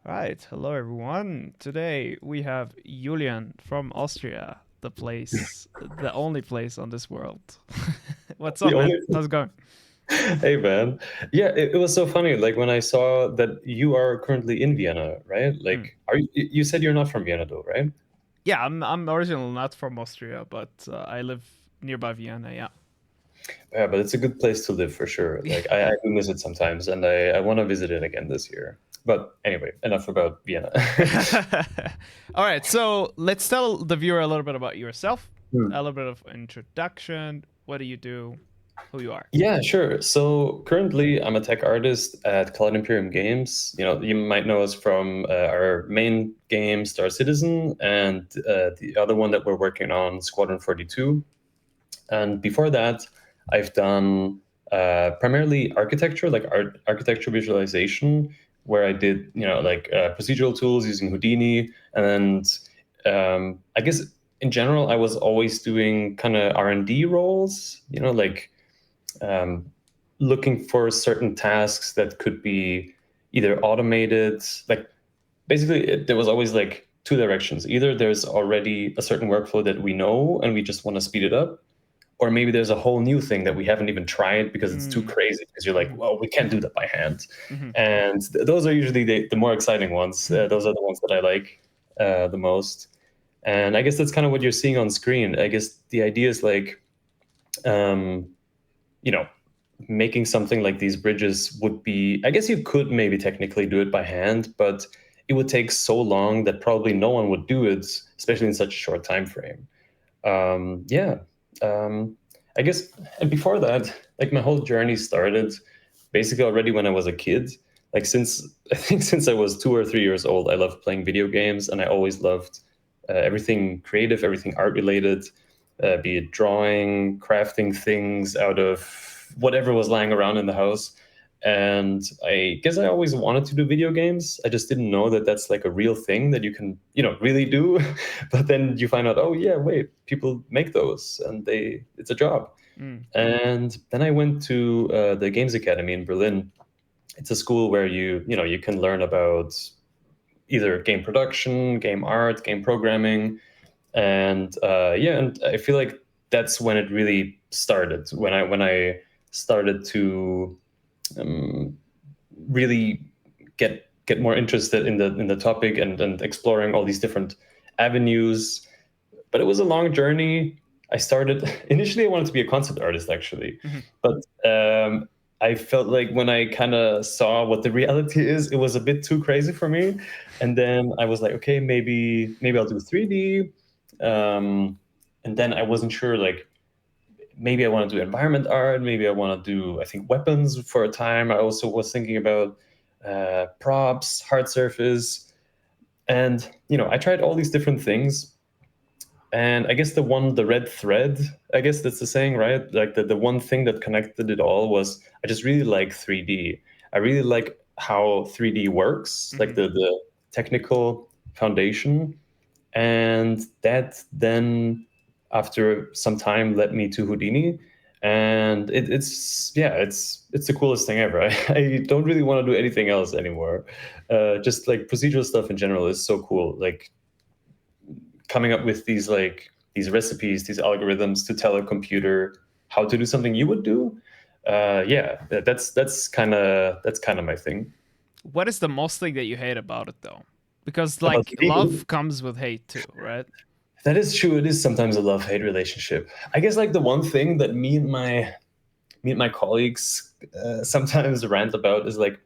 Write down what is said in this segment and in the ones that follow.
Right, hello everyone. Today we have Julian from Austria, the only place on this world. What's The up, man? only How's it going? Hey man. Yeah, it was so funny. Like when I saw that you are currently in Vienna, right? Mm. Like you said you're not from Vienna though, right? Yeah, I'm originally not from Austria, but I live nearby Vienna. Yeah. Yeah, but it's a good place to live for sure. Like I do miss it sometimes and I want to visit it again this year. But anyway, enough about Vienna. All right, so let's tell the viewer a little bit about yourself, a Hmm. little bit of introduction. What do you do? Who you are? Yeah, sure. So currently, I'm a tech artist at Cloud Imperium Games. You might know us from our main game, Star Citizen, and the other one that we're working on, Squadron 42. And before that, I've done primarily architecture, like architecture visualization, where I did, like procedural tools using Houdini. And I guess in general, I was always doing kind of R&D roles, like um, looking for certain tasks that could be either automated, like basically there was always like two directions. Either there's already a certain workflow that we know and we just want to speed it up, or maybe there's a whole new thing that we haven't even tried because it's too Mm. crazy because you're like, Mm-hmm. well, we can't do that by hand. Mm-hmm. And those are usually the more exciting ones. Those are the ones that I like the most. And I guess that's kind of what you're seeing on screen. I guess the idea is like, um, you know, making something like these bridges would be, I guess you could maybe technically do it by hand, but it would take so long that probably no one would do it, especially in such a short time frame. Yeah. Um, I guess, and before that, like my whole journey started basically already when I was a kid. Like since I think since I was 2 or 3 years old, I loved playing video games, and I always loved everything creative, everything art related, be it drawing, crafting things out of whatever was lying around in the house. And I guess I always wanted to do video games. I just didn't know that that's like a real thing that you can, really do. But then you find out, oh yeah, wait, people make those, and it's a job. Mm. And then I went to the Games Academy in Berlin. It's a school where you can learn about either game production, game art, game programming, and yeah, and I feel like that's when it really started. When I started to um, really get more interested in the topic and exploring all these different avenues. But it was a long journey. I started initially. I wanted to be a concept artist, actually, Mm-hmm. but I felt like when I kind of saw what the reality is, it was a bit too crazy for me. And then I was like, okay, maybe I'll do 3D. Um, and then I wasn't sure, like maybe I want to do environment art. Maybe I want to do, I think, weapons for a time. I also was thinking about props, hard surface, and I tried all these different things. And I guess the red thread, I guess that's the saying, right? Like the one thing that connected it all was I just really like 3D. I really like how 3D works, like Mm-hmm. the technical foundation. And that then, after some time, led me to Houdini. And it's yeah, it's the coolest thing ever. I don't really want to do anything else anymore. Just like procedural stuff in general is so cool. Like coming up with these recipes, these algorithms to tell a computer how to do something you would do. Yeah, that's kind of my thing. What is the most thing that you hate about it, though? Because About like Houdini, love comes with hate too, right? that is true. It is sometimes a love-hate relationship. I guess like the one thing that me and my colleagues sometimes rant about is like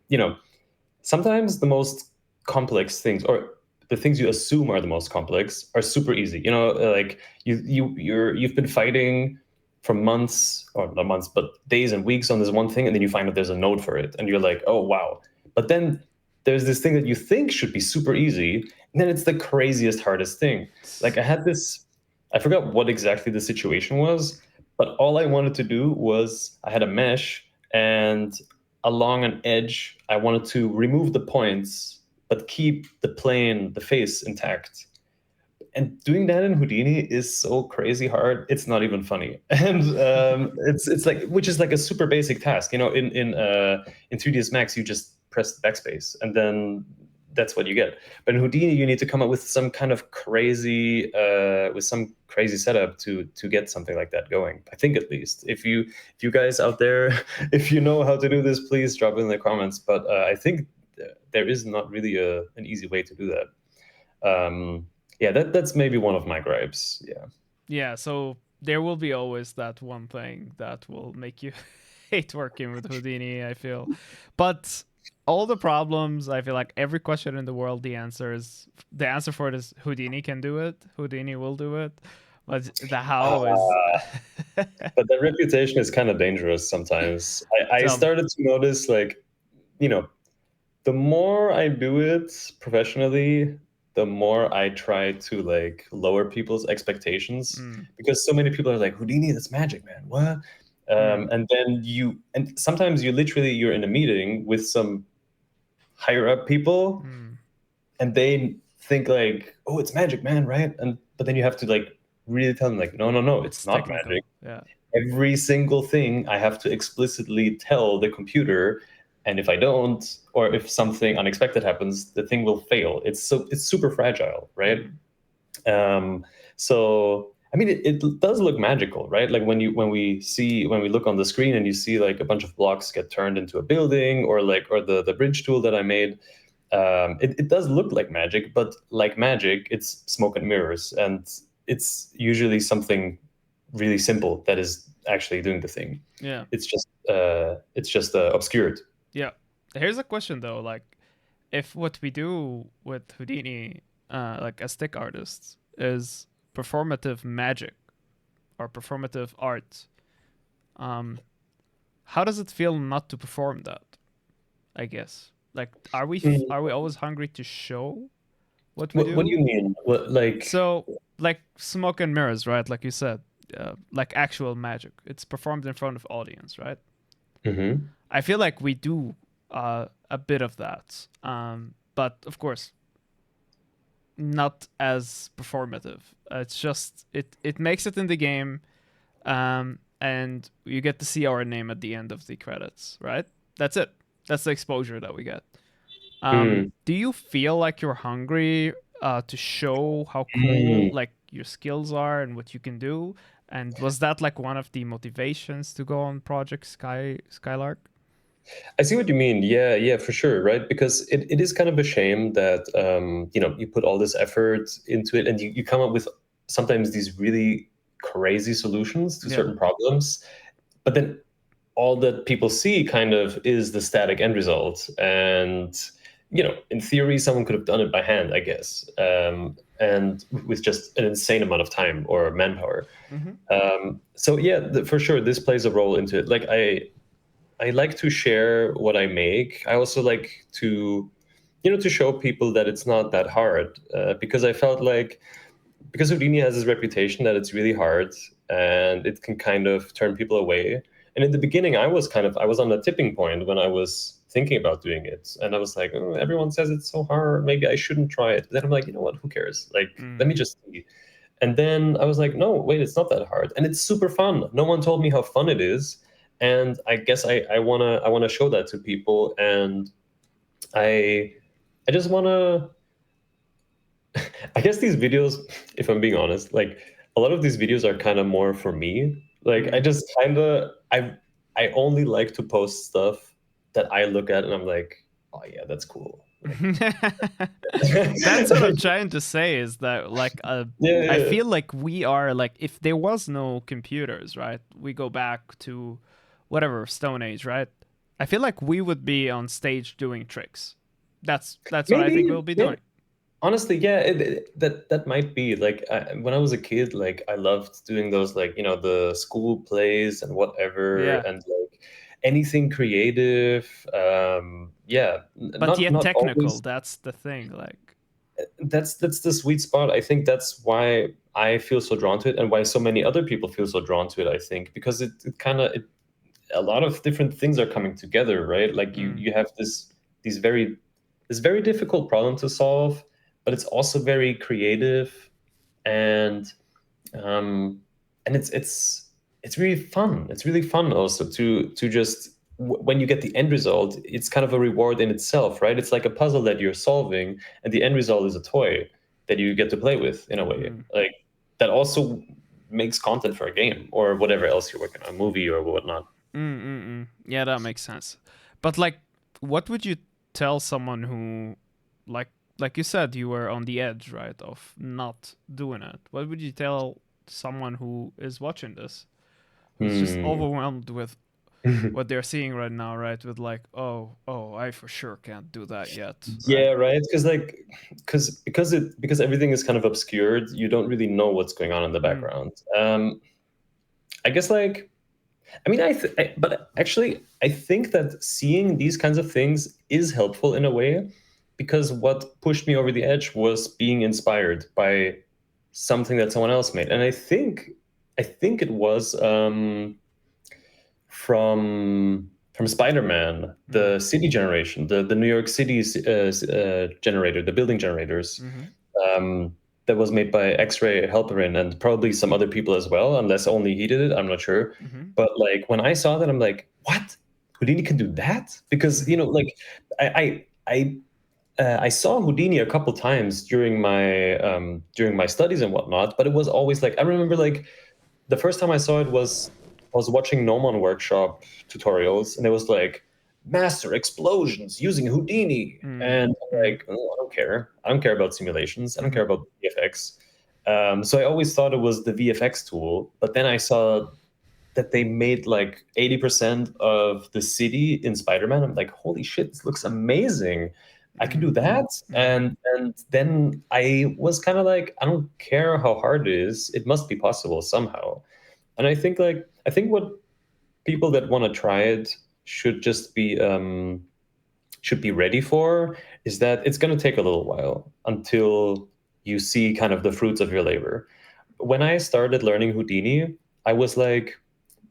sometimes the most complex things, or the things you assume are the most complex, are super easy. Like you've been fighting for months, or not months, but days and weeks on this one thing, and then you find out there's a node for it, and you're like, oh wow. But then there's this thing that you think should be super easy, and then it's the craziest, hardest thing. Like I forgot what exactly the situation was, but all I wanted to do was I had a mesh, and along an edge, I wanted to remove the points but keep the plane, the face intact. And doing that in Houdini is so crazy hard. It's not even funny, and it's like, which is like a super basic task. In 3ds Max, you just press the backspace, and then that's what you get. But in Houdini, you need to come up with some kind of crazy setup to get something like that going. I think, at least, if you guys out there, if you know how to do this, please drop it in the comments. But I think there is not really an easy way to do that. Yeah, that's maybe one of my gripes. Yeah. Yeah, so there will be always that one thing that will make you hate working with Houdini, I feel. But all the problems, I feel like every question in the world, the answer for it is Houdini can do it. Houdini will do it. But the how is But that reputation is kind of dangerous sometimes. I started to notice, like, the more I do it professionally, the more I try to like lower people's expectations, because so many people are like, Houdini, that's magic, man. What? And then sometimes you're in a meeting with some higher up people, and they think like, oh, it's magic, man, right? But then you have to like really tell them like, no, it's not technical. magic. Yeah. Every single thing I have to explicitly tell the computer, and if I don't, or if something unexpected happens, the thing will fail. It's super fragile, right? So I mean, it does look magical, right? Like when we look on the screen and you see like a bunch of blocks get turned into a building, or the bridge tool that I made, it does look like magic, but like magic, it's smoke and mirrors, and it's usually something really simple that is actually doing the thing. Yeah. It's just obscured. Yeah. Here's a question though, like if what we do with Houdini, like as stick artists, is performative magic or performative art, how does it feel not to perform that? I guess. Like, are we always hungry to show what we do? What do you mean? So, like smoke and mirrors, right? Like you said, like actual magic. It's performed in front of audience, right? Mm-hmm. I feel like we do a bit of that, but of course, not as performative. It's just it makes it in the game, and you get to see our name at the end of the credits, right? That's it. That's the exposure that we get. Do you feel like you're hungry to show how cool like your skills are and what you can do? And was that like one of the motivations to go on Project Skylark? I see what you mean. Yeah, for sure, right? Because it is kind of a shame that you put all this effort into it, and you come up with sometimes these really crazy solutions to certain problems, but then all that people see kind of is the static end result. And in theory, someone could have done it by hand, I guess, and with just an insane amount of time or manpower. So yeah, for sure, this plays a role into it. Like I like to share what I make. I also like to show people that it's not that hard, because I felt like, because Houdini has this reputation that it's really hard and it can kind of turn people away. And in the beginning, I was on a tipping point when I was thinking about doing it, and I was like, oh, everyone says it's so hard, maybe I shouldn't try it. But then I'm like, you know what? Who cares? Like, let me just see. And then I was like, no, wait, it's not that hard, and it's super fun. No one told me how fun it is, and I guess I wanna show that to people, and I just wanna. I guess these videos, if I'm being honest, like a lot of these videos are kind of more for me. Like I just I only like to post stuff that I look at and I'm like, oh yeah, that's cool. That's what I'm trying to say, is that like I feel like we are like, if there was no computers, right? We go back to whatever Stone Age, right? I feel like we would be on stage doing tricks. That's what I think we'll be doing. Honestly, yeah, that might be like, when I was a kid, like I loved doing those, like the school plays and whatever, and like anything creative. Yeah, but yet not technical. always. That's the thing. Like that's the sweet spot. I think that's why I feel so drawn to it, and why so many other people feel so drawn to it. I think because it kind of a lot of different things are coming together, right? Like you have this very difficult problem to solve, but it's also very creative, and it's really fun. It's really fun also to just when you get the end result, it's kind of a reward in itself, right? It's like a puzzle that you're solving, and the end result is a toy that you get to play with in a way. Like that also makes content for a game or whatever else you're working on, a movie or whatnot. Yeah, that makes sense. But like, what would you tell someone who, like you said, you were on the edge, right, of not doing it? What would you tell someone who is watching this, who's just overwhelmed with what they're seeing right now, right? With like, oh, I for sure can't do that yet, Yeah, right? right. Because like, because everything is kind of obscured, you don't really know what's going on in the background. I guess like, I mean, but actually, I think that seeing these kinds of things is helpful in a way, because what pushed me over the edge was being inspired by something that someone else made, and I think it was from Spider-Man, the city generation, the New York City generator, the building generators. That was made by X-Ray Halperin and probably some other people as well, unless only he did it. I'm not sure. But like when I saw that, I'm like, what? Houdini can do that? Because like I saw Houdini a couple times during my studies and whatnot, but it was always like I remember like the first time I saw it was I was watching Gnomon Workshop tutorials, and it was like master explosions using Houdini, and I'm like, oh, I don't care. I don't care about simulations. I don't care about VFX. So I always thought it was the VFX tool, but then I saw that they made like 80% of the city in Spider-Man. I'm like, holy shit, this looks amazing. I can do that. And then I was kind of like, I don't care how hard it is. It must be possible somehow. And I think what people that want to try it should just should be ready for is that it's going to take a little while until you see kind of the fruits of your labor. When I started learning Houdini, I was like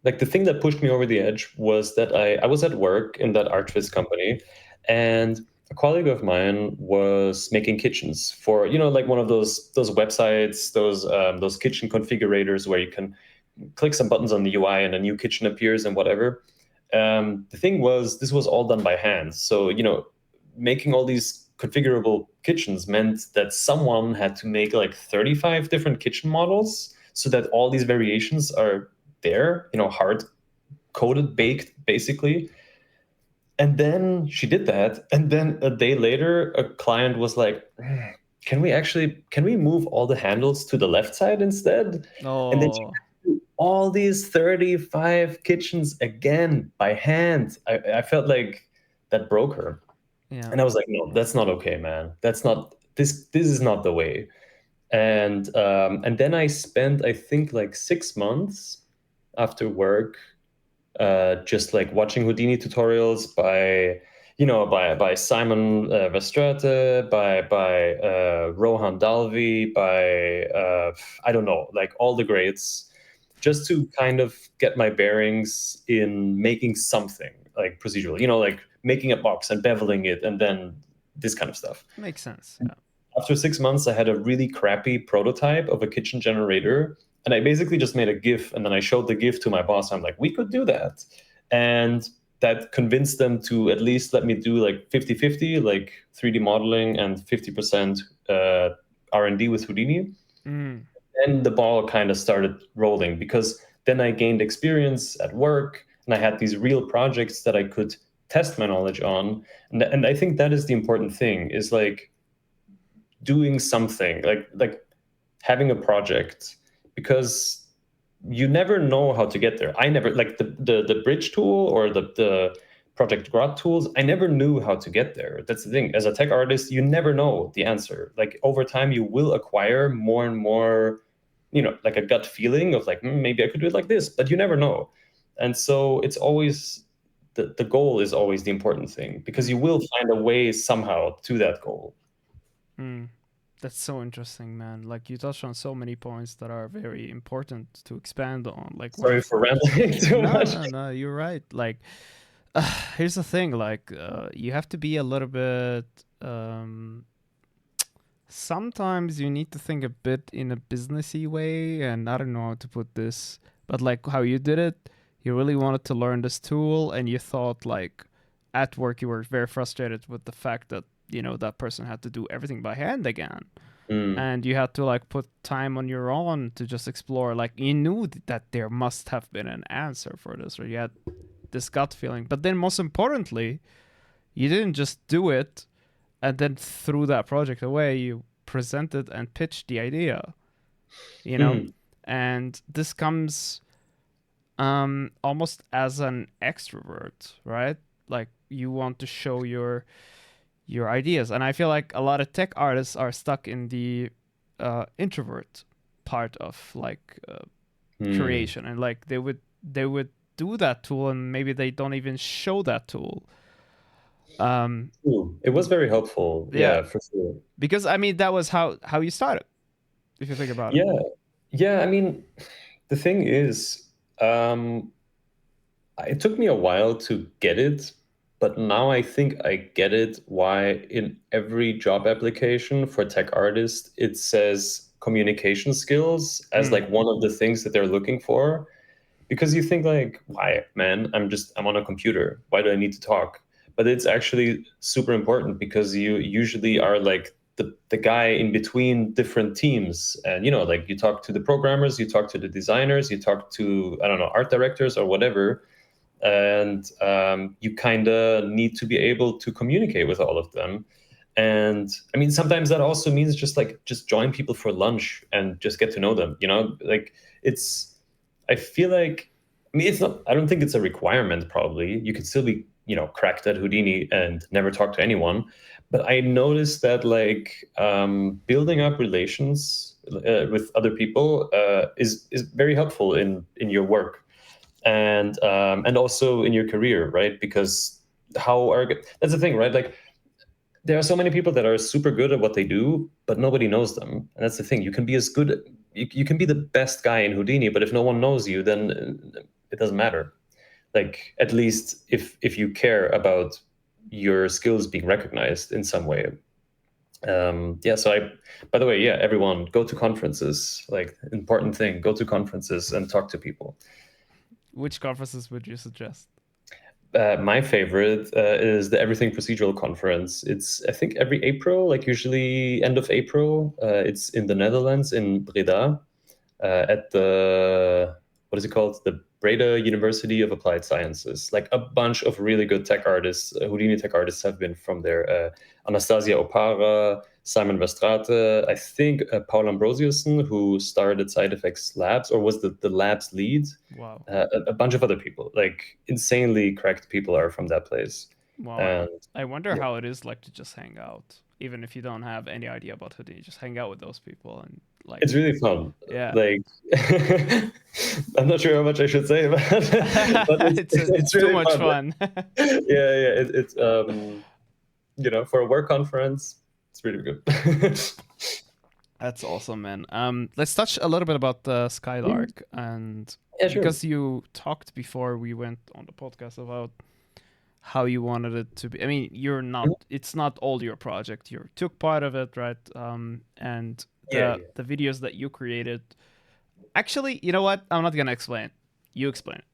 the thing that pushed me over the edge was that I was at work in that archviz company, and a colleague of mine was making kitchens for like one of those websites, those kitchen configurators where you can click some buttons on the UI and a new kitchen appears and whatever. The thing was, this was all done by hand. So, making all these configurable kitchens meant that someone had to make like 35 different kitchen models so that all these variations are there, hard coded, baked, basically. And then she did that. And then a day later, a client was like, can we move all the handles to the left side instead? And then she all these 35 kitchens again by hand. I felt like that broke her. Yeah. And I was like, no, that's not okay, man. That's not this is not the way. And then I spent, I think, like 6 months after work just like watching Houdini tutorials by Simon Verstraete, by Rohan Dalvi, by I don't know, like all the greats, just to kind of get my bearings in making something like procedural, like making a box and beveling it, and then this kind of stuff. Makes sense. Yeah. After 6 months, I had a really crappy prototype of a kitchen generator. And I basically just made a GIF, and then I showed the GIF to my boss. I'm like, we could do that. And that convinced them to at least let me do like 50-50, like 3D modeling and 50% R&D with Houdini. And the ball kind of started rolling, because then I gained experience at work, and I had these real projects that I could test my knowledge on. And I think that is the important thing, is like doing something, like having a project, because you never know how to get there. I never, like the bridge tool or the Project Grot tools, I never knew how to get there. That's the thing. As a tech artist, you never know the answer. Like over time, you will acquire more and more, like a gut feeling of like, maybe I could do it like this, but you never know. And so it's always, the goal is always the important thing, because you will find a way somehow to that goal. That's so interesting, man. Like you touched on so many points that are very important to expand on. Like Sorry for rambling too much. No, you're right. Like here's the thing, like you have to be a little bit sometimes you need to think a bit in a businessy way, and I don't know how to put this, but like how you did it, you really wanted to learn this tool, and you thought like at work you were very frustrated with the fact that that person had to do everything by hand again, Mm. and you had to like put time on your own to just explore. Like you knew that there must have been an answer for this, or you had this gut feeling. But then most importantly, you didn't just do it and then threw that project away. You presented and pitched the idea, Mm. and this comes almost as an extrovert, right? Like you want to show your ideas, and I feel like a lot of tech artists are stuck in the introvert part of like Mm. creation, and like they would do that tool, and maybe they don't even show that tool. um Ooh, it was very helpful. yeah, Yeah, for sure. because I mean that was how you started, if you think about it. Yeah. Yeah, I mean, the thing is, um, it took me a while to get it, but now I think I get it why in every job application for tech artists it says communication skills as Mm, like one of the things that they're looking for. Because you think like, why, man? I'm on a computer. Why do I need to talk? But it's actually super important because you usually are like the guy in between different teams. And like you talk to the programmers, you talk to the designers, you talk to, I don't know, art directors or whatever. And you kind of need to be able to communicate with all of them. And I mean, sometimes that also means just join people for lunch and just get to know them. Like it's I feel like, I mean, it's not, I don't think it's a requirement, probably. You could still be, cracked at Houdini and never talk to anyone. But I noticed that, like, building up relations with other people is very helpful in your work and also in your career, right? Because that's the thing, right? Like, there are so many people that are super good at what they do, but nobody knows them. And that's the thing. You can be as good, you can be the best guy in Houdini, but if no one knows you, then it doesn't matter. Like, at least if you care about your skills being recognized in some way. Yeah. So by the way, yeah, everyone go to conferences. Like, important thing, go to conferences and talk to people. which conferences would you suggest? My favorite is the Everything Procedural conference. It's, I think, every April, like usually end of April. It's in the Netherlands, in Breda, at what is it called? The Breda University of Applied Sciences. Like a bunch of really good tech artists, Houdini tech artists have been from there. Anastasia Opara, Simon Verstraete, I think Paul Ambrosiusen, who started Side Effects Labs or was the lab's lead. Wow. A bunch of other people, like insanely cracked people, are from that place. Wow. And I wonder yeah, how it is like to just hang out, even if you don't have any idea about Houdini. Just hang out with those people and like, it's really fun. yeah. Like, I'm not sure how much I should say about it, but it's It's too really much fun. fun. Yeah. It's for a work conference, it's really good. That's awesome, man. Let's touch a little bit about the Skylark, and Yeah, sure. because you talked before we went on the podcast about how you wanted it to be. I mean, you're not. Mhm. It's not all your project. You took part of it, right? And Yeah, the videos that you created. Actually, you know what? I'm not gonna explain. You explain it.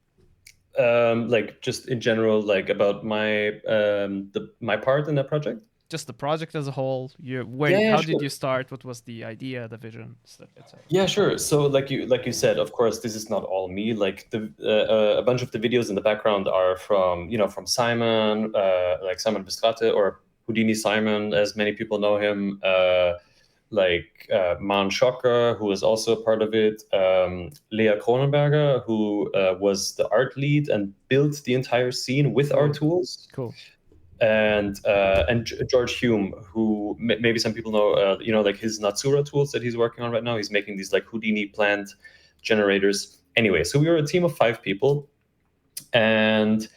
like just in general, like about my part in that project. Just the project as a whole. Yeah, yeah, How did sure. you start? What was the idea, the vision, stuff, etc. Yeah, sure. So, like you said, of course, this is not all me. Like a bunch of the videos in the background are from Simon, like Simon Verstraete, or Houdini Simon, as many people know him. Marn Schokker, who is also a part of it. Leah Kronenberger, who was the art lead and built the entire scene with our Cool. tools. Cool. And George Hume, who maybe some people know, like his Natsura tools that he's working on right now. He's making these like Houdini plant generators. Anyway, so we were a team of 5 people, and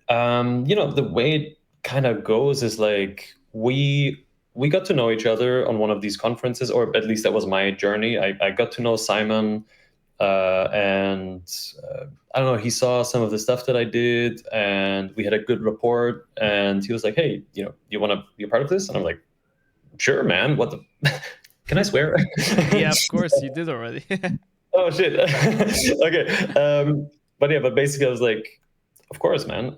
the way it kind of goes is like we got to know each other on one of these conferences, or at least that was my journey. I got to know Simon, and I don't know, he saw some of the stuff that I did, and we had a good rapport. And he was like, "Hey, you want to be a part of this?" And I'm like, "Sure, man. What the? Can I swear?" Yeah, of course you did already. Oh shit. Okay. but basically I was like, of course, man.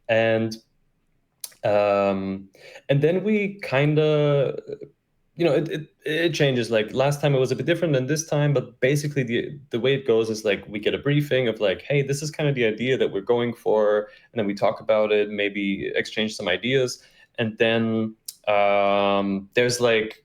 And then we kind of, it changes. Like last time it was a bit different than this time, but basically the way it goes is like we get a briefing of like, hey, this is kind of the idea that we're going for, and then we talk about it, maybe exchange some ideas, and then there's like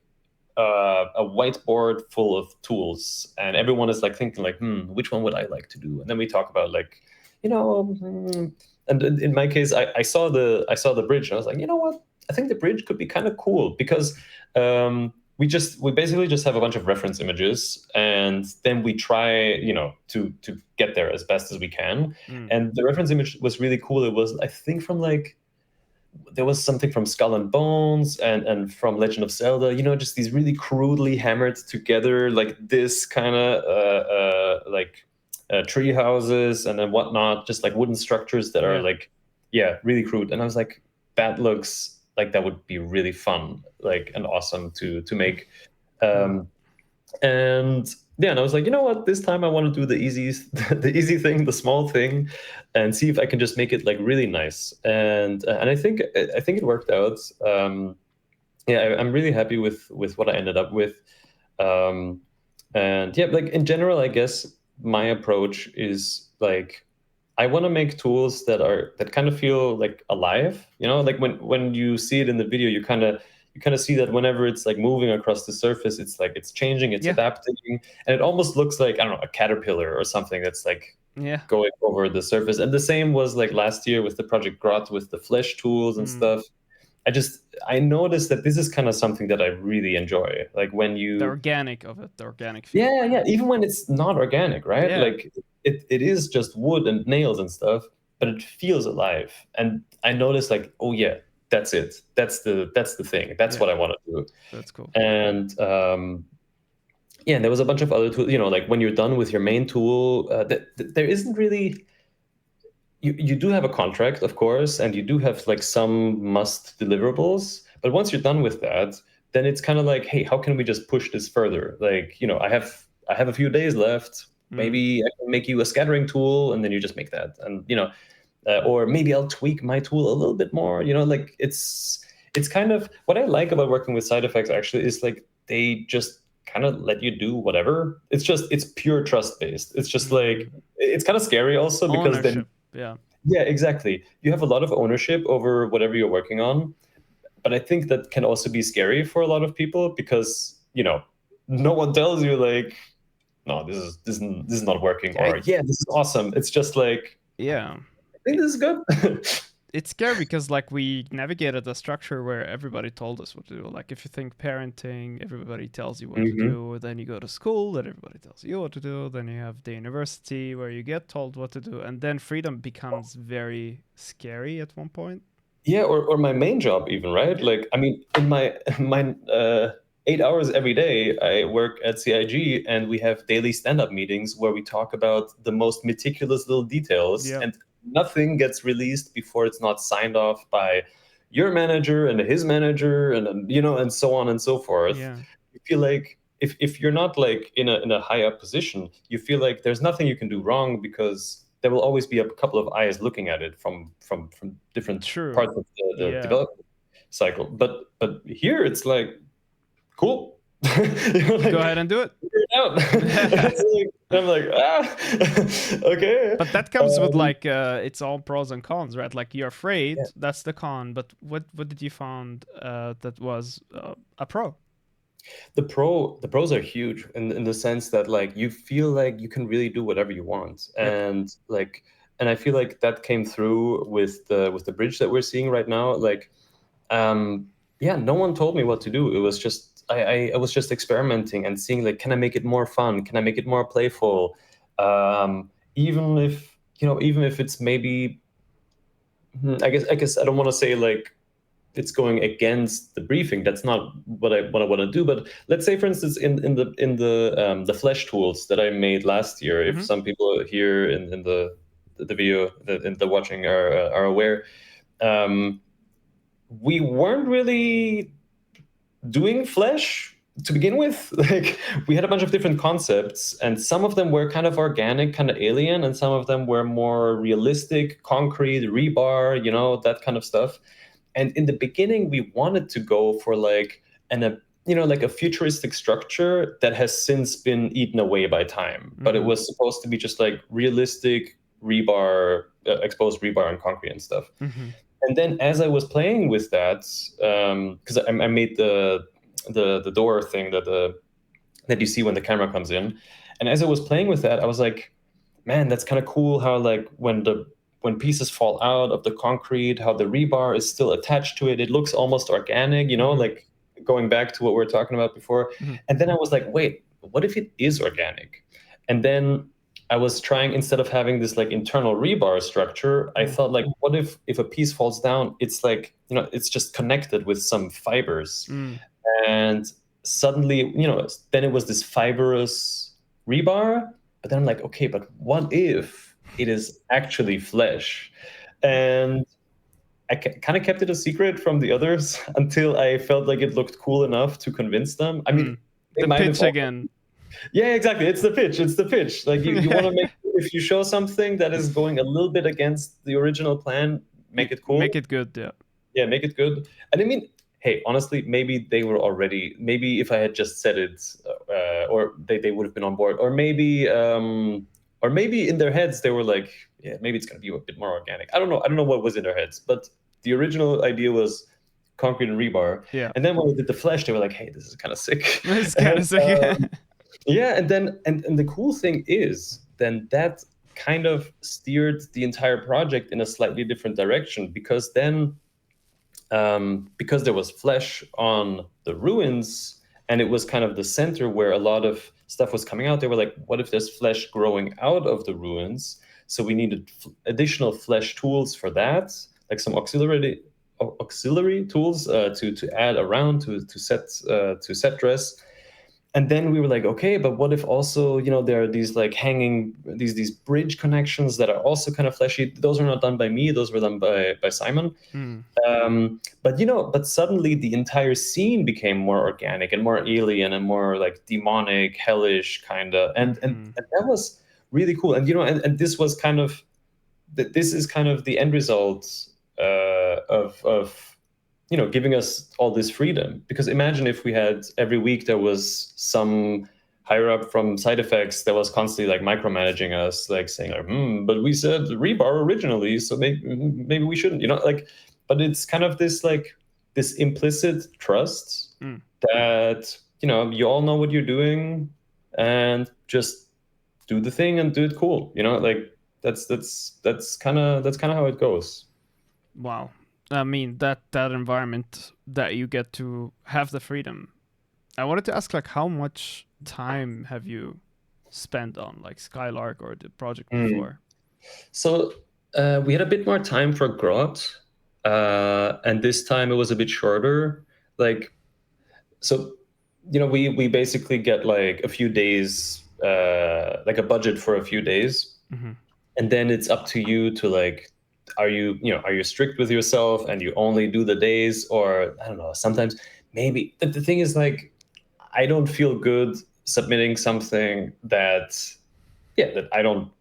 a whiteboard full of tools, and everyone is like thinking like, which one would I like to do? And then we talk about like, and in my case, I saw the bridge, and I was like, you know what? I think the bridge could be kind of cool because we basically just have a bunch of reference images, and then we try, to get there as best as we can. And the reference image was really cool. It was, I think, from like, there was something from Skull and Bones and from Legend of Zelda, just these really crudely hammered together, like this kind of like tree houses and then whatnot, just like wooden structures that are like, really crude. And I was like, that looks like that would be really fun, like, and awesome to make. And I was like, you know what? This time I want to do the easy thing, the small thing, and see if I can just make it like really nice. And I think it worked out. I'm really happy with what I ended up with. And yeah, like in general, I guess my approach is like, I want to make tools that kind of feel like alive. Like when you see it in the video, you kind of see that whenever it's like moving across the surface, it's like it's changing, it's adapting, and it almost looks like, I don't know, a caterpillar or something that's like going over the surface. And the same was like last year with the Project Grot with the flesh tools and stuff. I noticed that this is kind of something that I really enjoy. Like when the organic feel. Yeah, even when it's not organic, right? Like it is just wood and nails and stuff, but it feels alive. And I noticed like, oh yeah, that's it. That's the thing. That's what I want to do. That's cool. And and there was a bunch of other tools. Like when you're done with your main tool, there isn't really. You do have a contract, of course, and you do have like some must deliverables. But once you're done with that, then it's kind of like, hey, how can we just push this further? Like, I have a few days left. Maybe I can make you a scattering tool, and then you just make that. And or maybe I'll tweak my tool a little bit more. Like it's kind of what I like about working with side effects. Actually, is like they just kind of let you do whatever. It's pure trust based. It's just like it's kind of scary also because ownership. Yeah, exactly. You have a lot of ownership over whatever you're working on. But I think that can also be scary for a lot of people because, no one tells you like, no, this is not working, or yeah, this is awesome. It's just like, I think this is good. It's scary because like we navigated a structure where everybody told us what to do. Like if you think parenting, everybody tells you what to do. Then you go to school, then everybody tells you what to do. Then you have the university where you get told what to do, and then freedom becomes very scary at one point. Yeah, or my main job even, right? Like, I mean, in my 8 hours every day, I work at CIG, and we have daily stand-up meetings where we talk about the most meticulous little details, and nothing gets released before it's not signed off by your manager and his manager, and and so on and so forth. You feel like if you're not like in a high up position, you feel like there's nothing you can do wrong because there will always be a couple of eyes looking at it from different parts of the development cycle. But here it's like, cool. Like, go ahead and do it. I'm like, okay. But that comes with like its all pros and cons, right? Like you're afraid, that's the con. But what did you find that was a pro? The pros are huge in the sense that like you feel like you can really do whatever you want, and I feel like that came through with the bridge that we're seeing right now. Like, no one told me what to do. It was just I was just experimenting and seeing like, can I make it more fun? Can I make it more playful? Even if it's maybe, I guess I don't want to say like it's going against the briefing. That's not what I want to do. But let's say, for instance, in the flesh tools that I made last year, if some people here in the video in the watching are aware, we weren't really doing flesh to begin with, like we had a bunch of different concepts, and some of them were kind of organic, kind of alien, and some of them were more realistic, concrete, rebar, that kind of stuff. And in the beginning, we wanted to go for like like a futuristic structure that has since been eaten away by time. But it was supposed to be just like realistic rebar, exposed rebar and concrete and stuff. And then as I was playing with that, because I made the door thing that you see when the camera comes in, and as I was playing with that, I was like, man, that's kind of cool how like when pieces fall out of the concrete, how the rebar is still attached to it. It looks almost organic, like going back to what we were talking about before. And then I was like, wait, what if it is organic? And then I was trying, instead of having this like internal rebar structure, I thought like, what if a piece falls down, it's like, it's just connected with some fibers. And suddenly, then it was this fibrous rebar. But then I'm like, okay, but what if it is actually flesh? And I kind of kept it a secret from the others until I felt like it looked cool enough to convince them. I mean, the pitch again. Yeah, exactly. It's the pitch. It's the pitch. Like you want to make, if you show something that is going a little bit against the original plan, make it cool. Make it good, yeah. Yeah, make it good. And I mean, hey, honestly, maybe they were already, maybe if I had just said it, or they would have been on board, or maybe in their heads they were like, yeah, maybe it's gonna be a bit more organic. I don't know what was in their heads, but the original idea was concrete and rebar. Yeah. And then when we did the flesh, they were like, hey, this is kind of sick. It's kind of sick. Yeah, and then and the cool thing is then that kind of steered the entire project in a slightly different direction, because then because there was flesh on the ruins and it was kind of the center where a lot of stuff was coming out, they were like, what if there's flesh growing out of the ruins? So we needed additional flesh tools for that, like some auxiliary tools to add around to set dress. And then we were like, okay, but what if also, there are these like hanging, these bridge connections that are also kind of fleshy. Those are not done by me. Those were done by Simon. But suddenly the entire scene became more organic and more alien and more like demonic, hellish kind of. And that was really cool. And, and this was kind of, this is kind of the end result of giving us all this freedom. Because imagine if we had every week there was some higher up from side effects that was constantly like micromanaging us, like saying like, but we said rebar originally, so maybe we shouldn't, but it's kind of this like this implicit trust that, you all know what you're doing and just do the thing and do it cool, like that's kind of how it goes. Wow. I mean, that environment that you get to have the freedom. I wanted to ask, like, how much time have you spent on like Skylark or the project before? So we had a bit more time for Grot, and this time it was a bit shorter. Like, so we basically get like a few days, like a budget for a few days, and then it's up to you to like, are you strict with yourself and you only do the days, or I don't know, sometimes maybe the thing is like, I don't feel good submitting something that I don't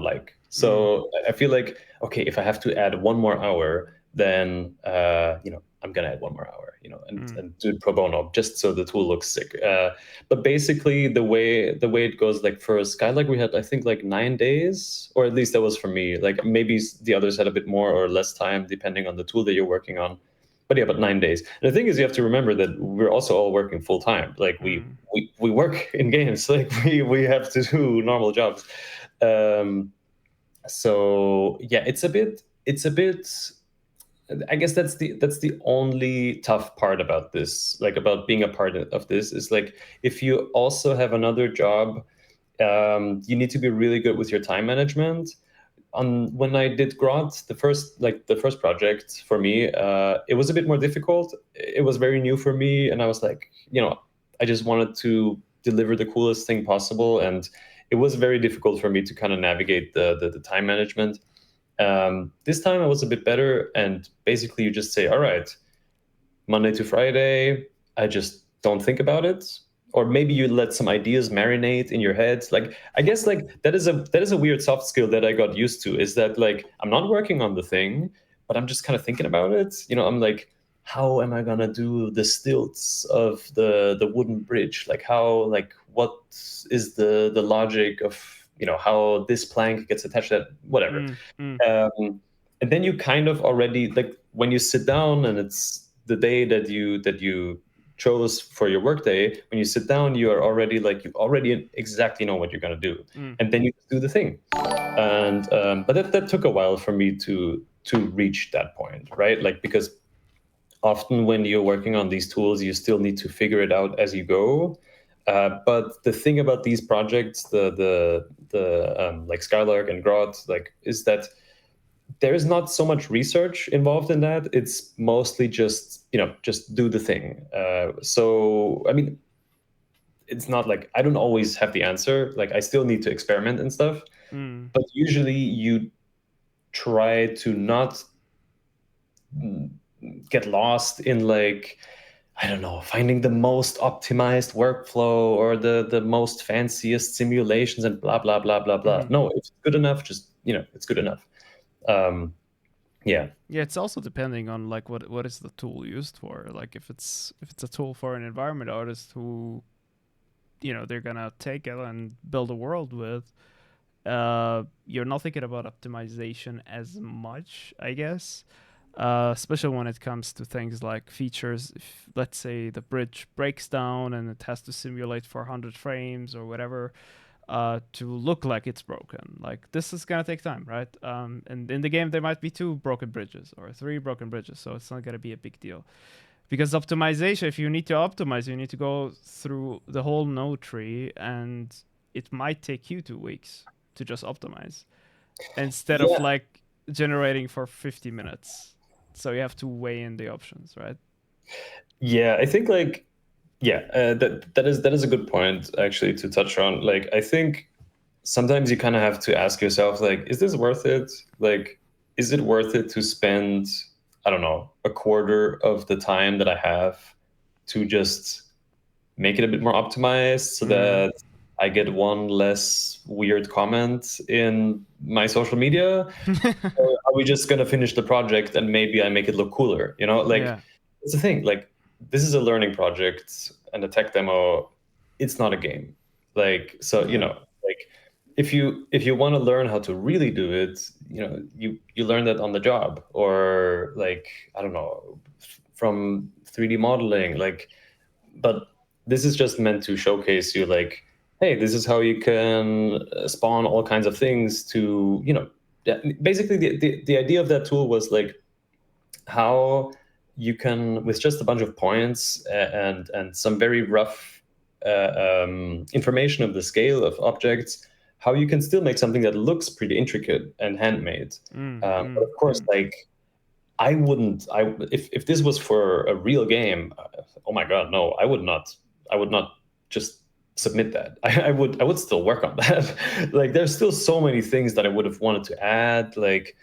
like. So I feel like, okay, if I have to add one more hour, then I'm gonna add one more hour, and do it pro bono just so the tool looks sick. But basically, the way it goes, like for Skylark, we had I think like 9 days, or at least that was for me. Like maybe the others had a bit more or less time depending on the tool that you're working on. But yeah, but 9 days. And the thing is, you have to remember that we're also all working full time. Like we work in games. Like we have to do normal jobs. So yeah, it's a bit. I guess that's the only tough part about this, like about being a part of this, is like if you also have another job, you need to be really good with your time management. When I did Grot, the first project for me, it was a bit more difficult. It was very new for me, and I was like, I just wanted to deliver the coolest thing possible, and it was very difficult for me to kind of navigate the time management. This time I was a bit better, and basically you just say, all right, Monday to Friday, I just don't think about it, or maybe you let some ideas marinate in your head. Like, I guess like that is a weird soft skill that I got used to, is that like I'm not working on the thing, but I'm just kind of thinking about it. I'm like, how am I gonna do the stilts of the wooden bridge? Like, how, like, what is the logic of how this plank gets attached to that, whatever. And then you kind of already, like, when you sit down and it's the day that you chose for your workday, when you sit down, you are already like, you already exactly know what you're going to do, and then you do the thing. And but that took a while for me to reach that point, right? Like, because often when you're working on these tools, you still need to figure it out as you go. But the thing about these projects, the like Skylark and Grot, like, is that there is not so much research involved in that. It's mostly just just do the thing. So I mean, it's not like I don't always have the answer. Like, I still need to experiment and stuff. But usually you try to not get lost in, like, I don't know, finding the most optimized workflow or the most fanciest simulations and blah blah blah blah blah. No, if it's good enough, just it's good enough. Yeah. Yeah, it's also depending on like what is the tool used for. Like, if it's a tool for an environment artist who, they're gonna take it and build a world with, you're not thinking about optimization as much, I guess. Especially when it comes to things like features. If, let's say, the bridge breaks down and it has to simulate 400 frames or whatever, to look like it's broken. Like, this is gonna take time, right? And in the game there might be 2 broken bridges or 3 broken bridges, so it's not gonna be a big deal. Because optimization, if you need to optimize, you need to go through the whole node tree, and it might take you 2 weeks to just optimize, instead of like generating for 50 minutes. So you have to weigh in the options, right? Yeah, I think like that is a good point actually to touch on. Like, I think sometimes you kind of have to ask yourself, like, is this worth it? Like, is it worth it to spend, I don't know, a quarter of the time that I have to just make it a bit more optimized so that I get one less weird comment in my social media? Or are we just gonna finish the project and maybe I make it look cooler? Like, it's the thing. Like, this is a learning project and a tech demo. It's not a game. Like, so like, if you want to learn how to really do it, you learn that on the job, or like, I don't know, from 3D modeling. Like, but this is just meant to showcase you, like, hey, this is how you can spawn all kinds of things to basically the idea of that tool was like how you can, with just a bunch of points and some very rough information of the scale of objects, how you can still make something that looks pretty intricate and handmade. But of course, like, I wouldn't. If this was for a real game, oh my god, no, I would not. I would not just submit that. I would still work on that. Like, there's still so many things that I would have wanted to add. Like,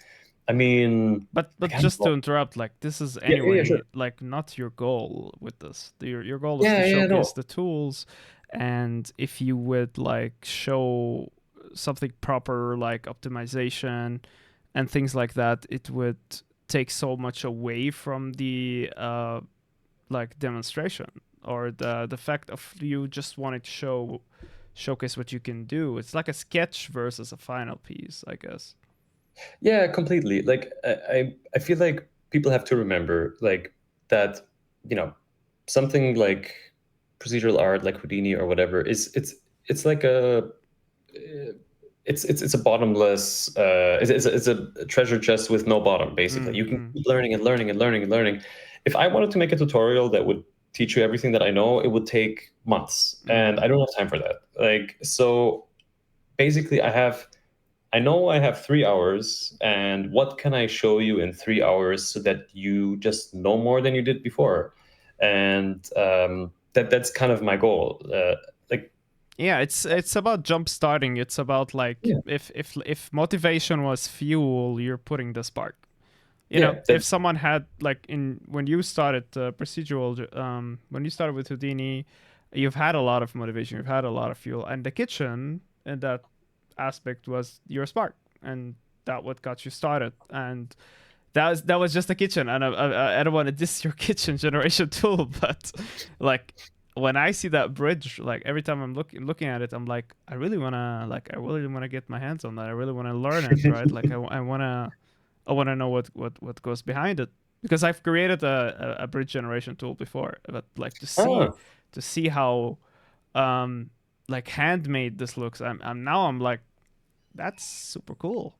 I mean, but just to interrupt, like, this is anyway sure. Like, not your goal with this. Your goal is to showcase the tools, and if you would like show something proper like optimization and things like that, it would take so much away from the like demonstration, or the fact of you just wanting to showcase what you can do. It's like a sketch versus a final piece, I guess. Yeah, completely. Like, I feel like people have to remember, like, that something like procedural art, like Houdini or whatever, it's like a it's a bottomless it's a treasure chest with no bottom, basically. You can keep learning and learning and learning and learning. If I wanted to make a tutorial that would teach you everything that I know, it would take months, and I don't have time for that. Like, so basically I know I have 3 hours, and what can I show you in 3 hours so that you just know more than you did before? And that's kind of my goal. Like, yeah, it's about jump starting. It's about like, if motivation was fuel, you're putting the spark. Yeah, if someone had like when you started procedural, when you started with Houdini, you've had a lot of motivation, you've had a lot of fuel, and the kitchen in that aspect was your spark, and that what got you started. And that was just a kitchen, and I don't want to diss your kitchen generation tool, but like when I see that bridge, like every time I'm looking at it, I'm like, I really wanna get my hands on that. I really wanna learn it, right? Like I wanna know what goes behind it, because I've created a bridge generation tool before, but like ah, to see how like handmade this looks, I'm like, that's super cool.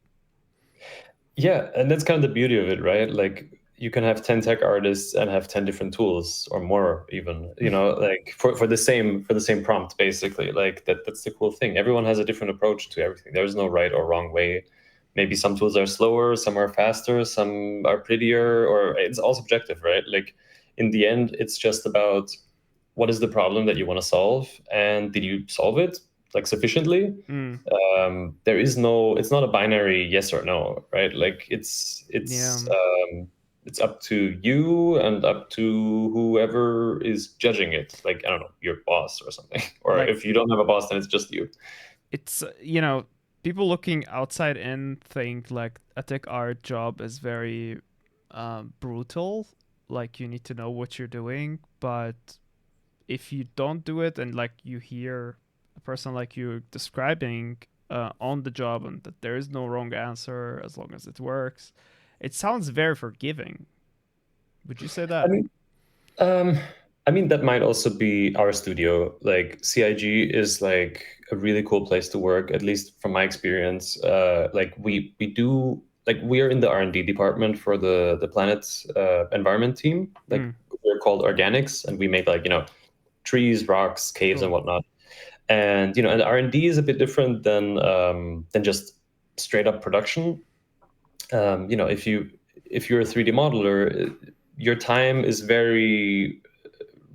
yeah, and that's kind of the beauty of it, right? Like you can have 10 tech artists and have 10 different tools or more even, like for the same prompt basically. Like that's the cool thing. Everyone has a different approach to everything. There's no right or wrong way. Maybe some tools are slower, some are faster, some are prettier, or it's all subjective, right? Like in the end, it's just about what is the problem that you want to solve and did you solve it like sufficiently. Mm, There is no, it's not a binary yes or no, right? Like yeah, it's up to you and up to whoever is judging it, like I don't know, your boss or something. Or like if you don't have a boss, then it's just you. it's people looking outside in think like a tech art job is very brutal, like you need to know what you're doing, but if you don't do it and like you hear a person like you describing on the job and that there is no wrong answer as long as it works, it sounds very forgiving. Would you say I that? mean, Um, I mean, that might also be our studio. Like CIG is like a really cool place to work, at least from my experience. Like we do like we are in the R&D department for the planet environment team. Like Mm, we're called organics, and we make like trees, rocks, caves, and cool. whatnot. And and R&D is a bit different than just straight up production. If you're a 3D modeler, your time is very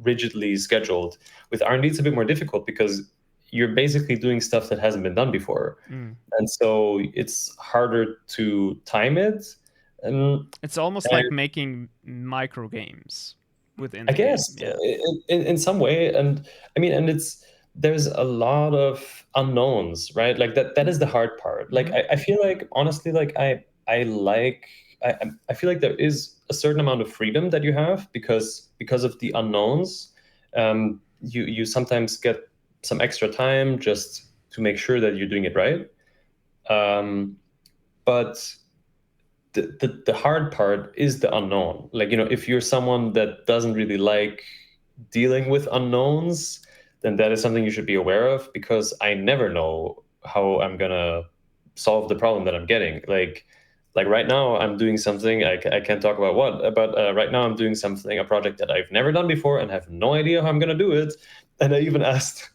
rigidly scheduled. With R&D, it's a bit more difficult because you're basically doing stuff that hasn't been done before, Mm. and so it's harder to time it. And, It's almost and like making micro games within I the game. guess Yeah. in some way, and I mean, and there's a lot of unknowns, right? Like that is the hard part. Like Mm-hmm. I feel like honestly, like I feel like there is a certain amount of freedom that you have because of the unknowns. You sometimes get some extra time just to make sure that you're doing it right. But the hard part is the unknown. Like, if you're someone that doesn't really like dealing with unknowns, then that is something you should be aware of, because I never know how I'm gonna solve the problem that I'm getting. Like right now, I'm doing something I can't talk about what, but right now I'm doing something, a project that I've never done before and have no idea how I'm gonna do it. And I even asked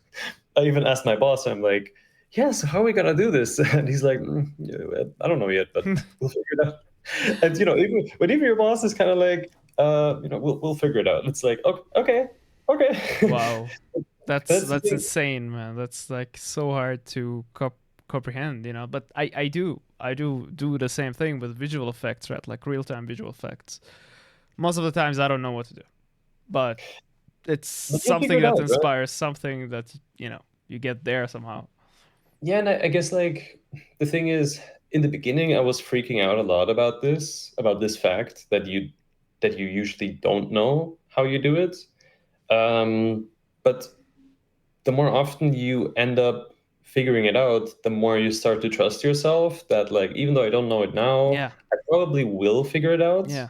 my boss. I'm like, yeah, so how are we gonna do this? And he's like, yeah, I don't know yet, but we'll figure it out. And even your boss is kind of like, we'll figure it out. It's like, okay, okay. Wow. That's the That's thing. insane, man. That's like so hard to comprehend, But I do the same thing with visual effects, right? Like real time visual effects. Most of the times I don't know what to do, but it's But you'll figure something it that out, right? inspires, something that you get there somehow. Yeah, and I guess like the thing is, in the beginning, I was freaking out a lot about this fact that you usually don't know how you do it. But the more often you end up figuring it out, the more you start to trust yourself that, like, even though I don't know it now, Yeah, I probably will figure it out. yeah,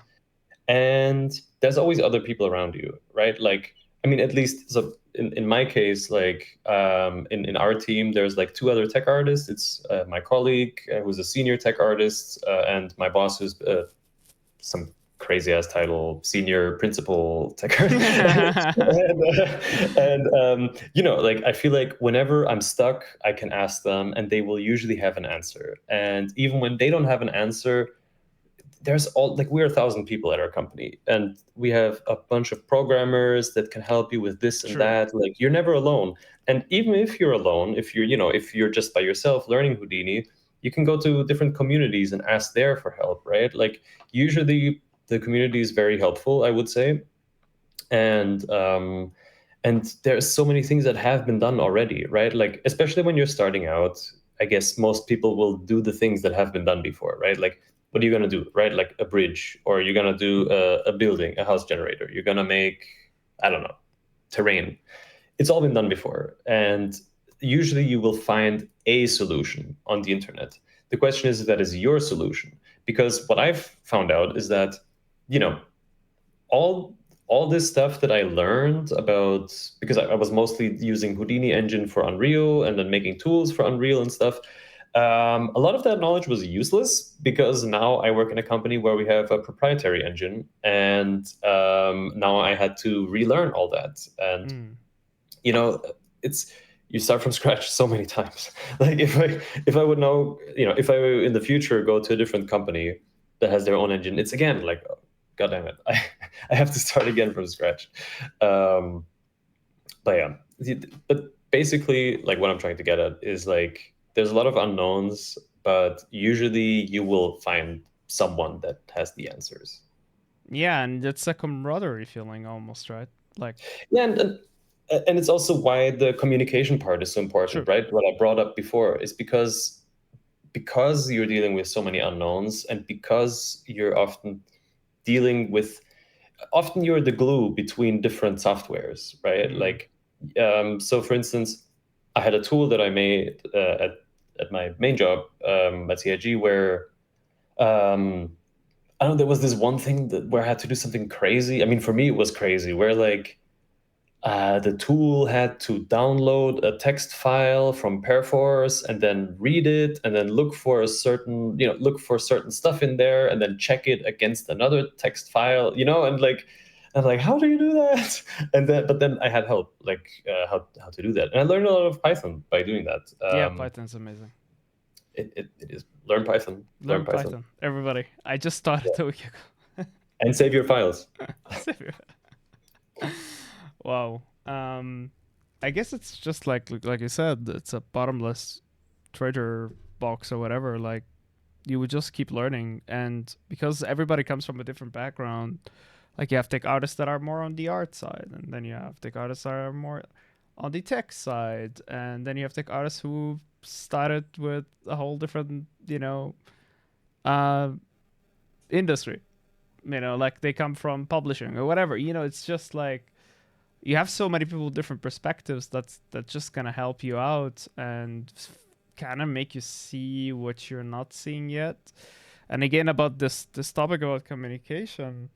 And there's always other people around you, right? Like, I mean, at least so in my case, like in our team, there's like two other tech artists. It's my colleague who's a senior tech artist, and my boss who's some crazy ass title, senior principal tech artist. And like I feel like whenever I'm stuck, I can ask them, and they will usually have an answer. And even when they don't have an answer, there's all like we're 1,000 people at our company, and we have a bunch of programmers that can help you with this and true. that. Like you're never alone. And even if you're alone, if you're just by yourself learning Houdini, you can go to different communities and ask there for help, right? Like usually the community is very helpful, I would say. And there's so many things that have been done already, right? Like especially when you're starting out, I guess most people will do the things that have been done before, right? Like what are you going to do, right? Like a bridge, or you're going to do a building, a house generator, you're going to make, I don't know, terrain. It's all been done before, and usually you will find a solution on the internet. The question is if that is your solution, because what I've found out is that, you know, all this stuff that I learned about, because I was mostly using Houdini engine for Unreal and then making tools for Unreal and stuff. A lot of that knowledge was useless because now I work in a company where we have a proprietary engine, and now I had to relearn all that. And you know, it's, you start from scratch so many times. Like if I would know, you know, if I in the future go to a different company that has their own engine, it's again like, oh, God damn it, I have to start again from scratch. But yeah, but basically, like what I'm trying to get at is like there's a lot of unknowns, but usually you will find someone that has the answers. Yeah, and it's a camaraderie feeling almost, right? Like, Yeah, and it's also why the communication part is so important, sure. right? What I brought up before is because you're dealing with so many unknowns, and because you're often dealing with, often you're the glue between different softwares, right? Like, so for instance, I had a tool that I made at my main job at CIG where I don't know, there was this one thing where I had to do something crazy. I mean, for me, it was crazy, where like the tool had to download a text file from Perforce and then read it and then look for a certain, look for certain stuff in there and then check it against another text file, and like, I'm like, how do you do that? But then I had help, like how to do that, and I learned a lot of Python by doing that. Yeah, Python's amazing. It is learn Python, Learn Python, everybody. I just started a week ago. and save your files. Wow. I guess it's just like you said, it's a bottomless treasure box or whatever. Like you would just keep learning, and because everybody comes from a different background, like you have tech artists that are more on the art side, and then you have tech artists that are more on the tech side, and then you have tech artists who started with a whole different, uh, industry. Like they come from publishing or whatever. It's just like you have so many people with different perspectives that's just gonna help you out and kind of make you see what you're not seeing yet. And again, about this topic about communication,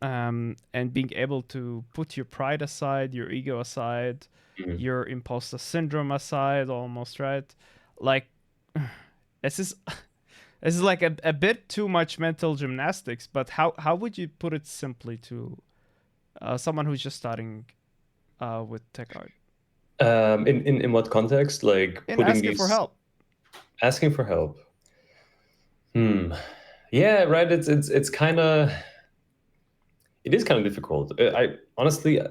and being able to put your pride aside, your ego aside, your imposter syndrome aside, almost, right? Like this is this is like a bit too much mental gymnastics. But how would you put it simply to someone who's just starting with tech art? In what context? Like In putting asking for these, help. asking for help. Yeah, right. It's kind of, it is kind of difficult. I honestly,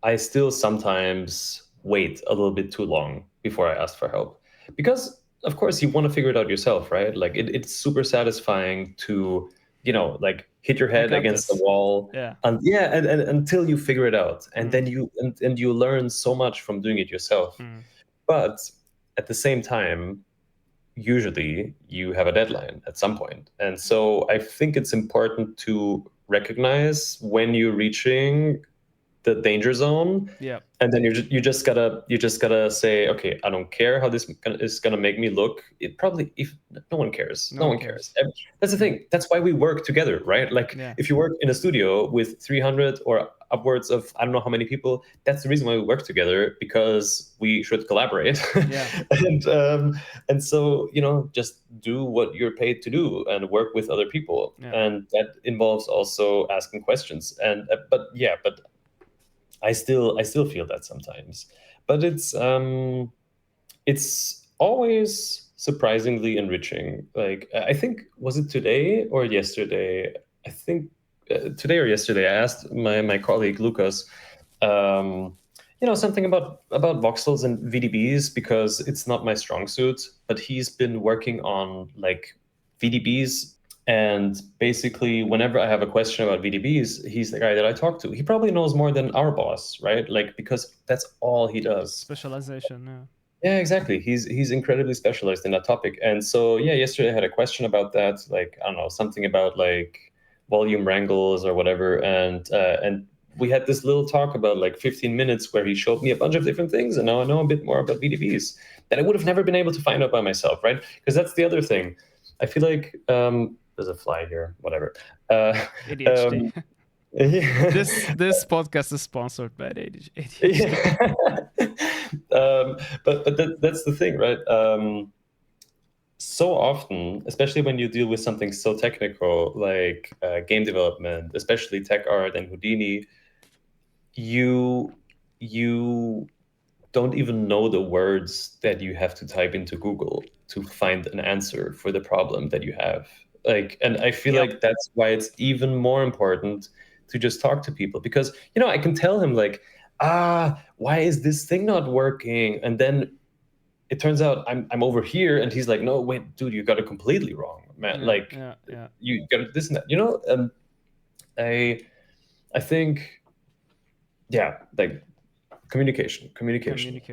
I still sometimes wait a little bit too long before I ask for help, because of course you want to figure it out yourself, right? Like it's super satisfying to, like hit your I head got against the this. wall, Yeah. and yeah, and until you figure it out, and then and you learn so much from doing it yourself. But at the same time, usually you have a deadline at some point. And so I think it's important to recognize when you're reaching the danger zone, Yeah. and then you just gotta say, okay, I don't care how this is gonna make me look. It probably, if no one cares, No no one one cares. cares. That's the thing. That's why we work together, right? Like Yeah. if you work in a studio with 300 or upwards of I don't know how many people, that's the reason why we work together, because we should collaborate. Yeah. And so just do what you're paid to do and work with other people, Yeah. and that involves also asking questions. And but I still feel that sometimes, but it's always surprisingly enriching. Like I think, was it today or yesterday? I think today or yesterday I asked my colleague Lucas, um, something about voxels and VDBs, because it's not my strong suit. But he's been working on like VDBs, and basically, whenever I have a question about VDBs, he's the guy that I talk to. He probably knows more than our boss, right? Like, because that's all he does. Specialization, yeah. Yeah, exactly. He's incredibly specialized in that topic. And so, yeah, yesterday I had a question about that, like, I don't know, something about like volume wrangles or whatever, and we had this little talk about like 15 minutes where he showed me a bunch of different things, and now I know a bit more about VDBs that I would have never been able to find out by myself, right? Because that's the other thing. I feel like there's a fly here, whatever. ADHD. Yeah. This podcast is sponsored by ADHD. Yeah. But that's the thing, right? So often, especially when you deal with something so technical like game development, especially tech art and Houdini, you don't even know the words that you have to type into Google to find an answer for the problem that you have. Like, and I feel Yep. like that's why it's even more important to just talk to people, because I can tell him like, why is this thing not working? And then it turns out I'm over here, and he's like, no, wait, dude, you got it completely wrong, man. Yeah, Like, yeah. you got this and that, I think, yeah, like communication. Like,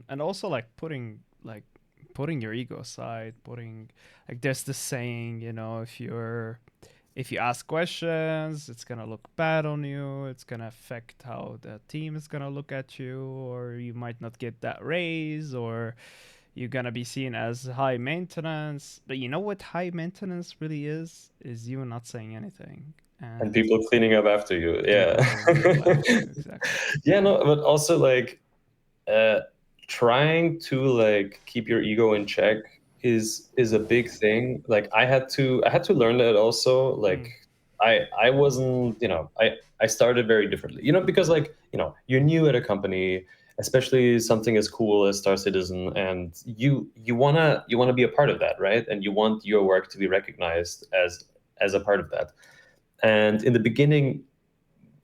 And also like putting your ego aside, putting like there's this saying, if you ask questions, it's gonna look bad on you. It's gonna affect how the team is gonna look at you, or you might not get that raise, or you're gonna be seen as high maintenance. But you know what high maintenance really is? Is you not saying anything and and people cleaning up after you. Yeah. people cleaning up after you. Exactly. Yeah, no, but also like uh trying to like keep your ego in check is a big thing. Like, I had to learn that also. Like, Mm. I wasn't, I started very differently, because like, you're new at a company, especially something as cool as Star Citizen, and you wanna be a part of that, right? And you want your work to be recognized as a part of that. And in the beginning,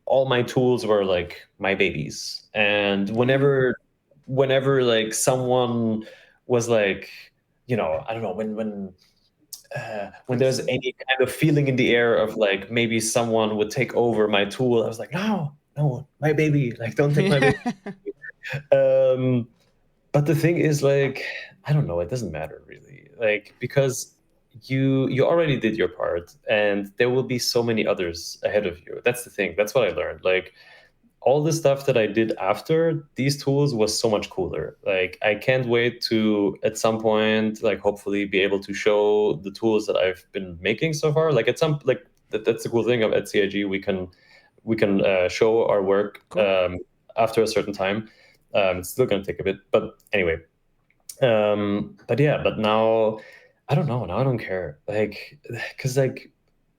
all my tools were like my babies. And whenever like someone was like, I don't know, when there's any kind of feeling in the air of like maybe someone would take over my tool, I was like, no, no, my baby, like, don't take my baby. um but the thing is, like, I don't know, it doesn't matter really, like, because you already did your part, and there will be so many others ahead of you. That's the thing. That's what I learned. Like, all the stuff that I did after these tools was so much cooler. Like, I can't wait to at some point, like, hopefully be able to show the tools that I've been making so far. Like, at some, like, that's the cool thing of at CIG, we can show our work Cool. after a certain time. It's still going to take a bit, but anyway. But yeah, but now I don't know. Now I don't care. Like, because like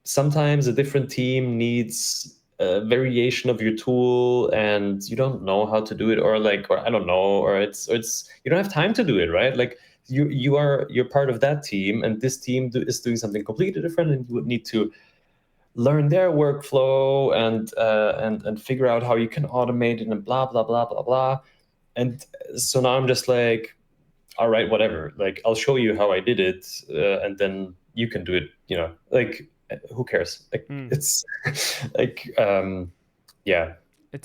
sometimes a different team needs a variation of your tool, and you don't know how to do it, or like, or I don't know, or it's you don't have time to do it, right? Like, you're part of that team, and this team is doing something completely different, and you would need to learn their workflow and figure out how you can automate it, and blah blah blah blah blah. And so now I'm just like, all right, whatever. Like, I'll show you how I did it, and then you can do it. Like, who cares? Like, Mm. it's like, yeah, like,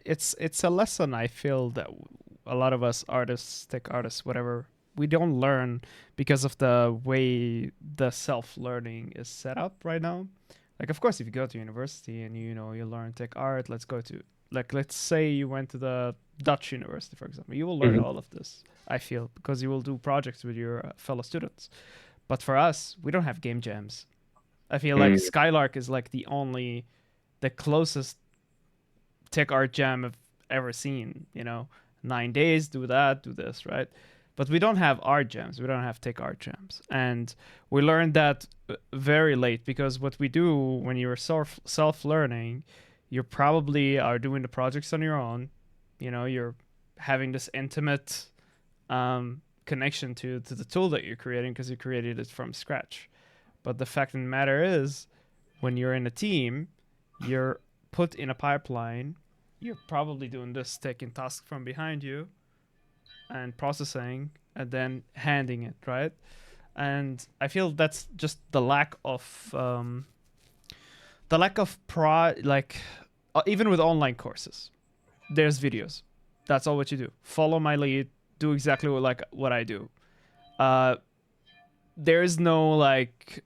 It's a lesson I feel that a lot of us artists, tech artists, whatever, we don't learn because of the way the self-learning is set up right now. Like, of course, if you go to university and you learn tech art, let's say you went to the Dutch university, for example, you will learn mhm, all of this. I feel because you will do projects with your fellow students. But for us, we don't have game jams. I feel like mm, Skylark is like the closest tech art jam I've ever seen. 9 days, do that, do this, right? But we don't have art jams. We don't have tech art jams, and we learned that very late because what we do when you're self learning, you probably are doing the projects on your own. You're having this intimate connection to the tool that you're creating because you created it from scratch. But the fact of the matter is, when you're in a team, you're put in a pipeline you're probably doing this, taking tasks from behind you and processing and then handing it, right? And I feel that's just the lack of like even with online courses, there's videos. That's all what you do. Follow my lead. Do exactly what I do. There is no like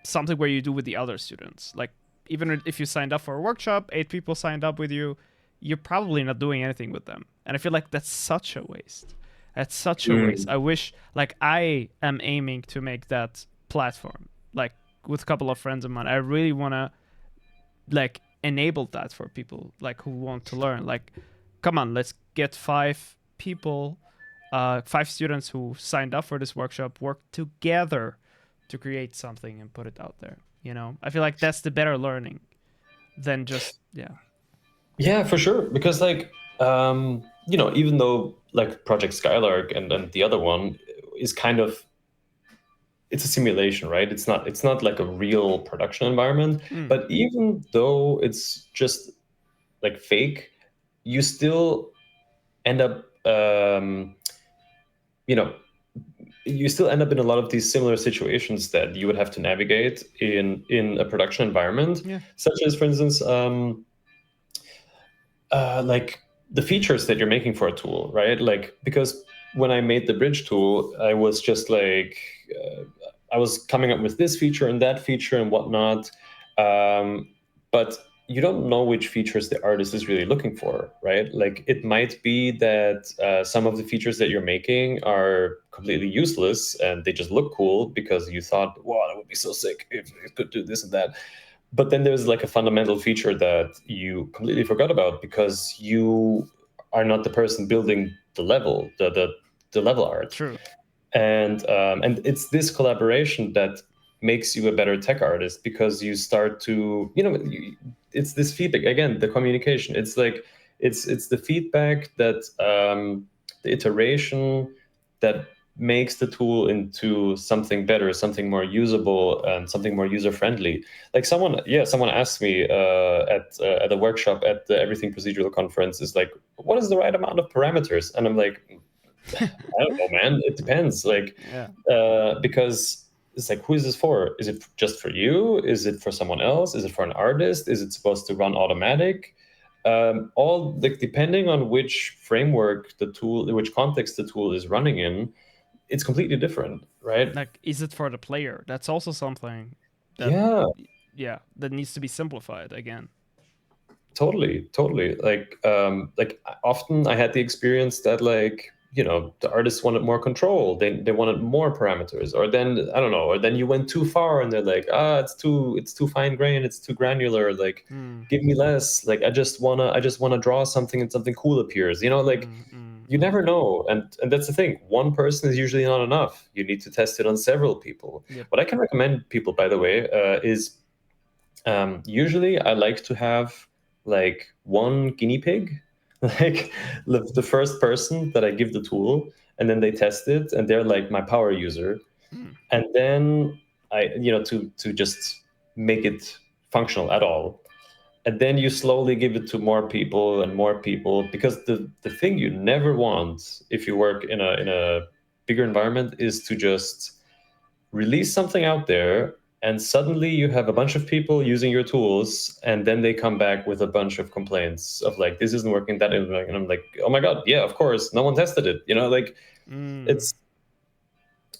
something where you do with the other students. Like even if you signed up for a workshop, 8 people signed up with you, you're probably not doing anything with them. And I feel like that's such a waste. That's such a waste. I wish, like, I am aiming to make that platform, like, with a couple of friends of mine. I really want to, like, enable that for people, like, who want to learn. Like, come on, let's get 5 people, 5 students who signed up for this workshop, work together to create something and put it out there. You know, I feel like that's the better learning than just, Yeah, for sure. Because like, even though like Project Skylark and the other one is kind of, it's a simulation, right? It's not like a real production environment. But even though it's just like fake, you still end up, you still end up in a lot of these similar situations that you would have to navigate in a production environment, such as, for instance, like the features that you're making for a tool, right? Like, because when I made the bridge tool, I was just like, I was coming up with this feature and that feature and whatnot. But you don't know which features the artist is really looking for, right? Like, it might be that some of the features that you're making are completely useless and they just look cool because you thought, wow, that would be so sick if it could do this and that. But then there's like a fundamental feature that you completely forgot about because you are not the person building the level, the level art. True. And it's this collaboration that makes you a better tech artist, because you start to, it's this feedback again, the communication. It's like it's the feedback that the iteration that makes the tool into something better, something more usable, and something more user friendly. Like someone asked me at a workshop at the Everything Procedural conference, is like, what is the right amount of parameters? And I'm like, I don't know, man. It depends. Like, because it's like, who is this for? Is it just for you? Is it for someone else? Is it for an artist? Is it supposed to run automatic? All like, depending on which framework the tool, which context the tool is running in, it's completely different, right? Like, is it for the player? That's also something that that needs to be simplified again. Totally. Like often I had the experience that, like, the artists wanted more control. They wanted more parameters, or then I don't know, or then you went too far and they're like, it's too fine grained, it's too granular. Like, give me less. Like, I just wanna draw something and something cool appears. Like, you never know, and that's the thing. One person is usually not enough. You need to test it on several people. Yep. What I can recommend people, by the way, is usually I like to have like one guinea pig, like the first person that I give the tool, and then they test it, and they're like my power user. And then I, to just make it functional at all. And then you slowly give it to more people and more people, because the thing you never want if you work in a bigger environment is to just release something out there and suddenly you have a bunch of people using your tools, and then they come back with a bunch of complaints of like, this isn't working, that isn't working. And I'm like, oh my god, yeah, of course, no one tested it. Like, it's,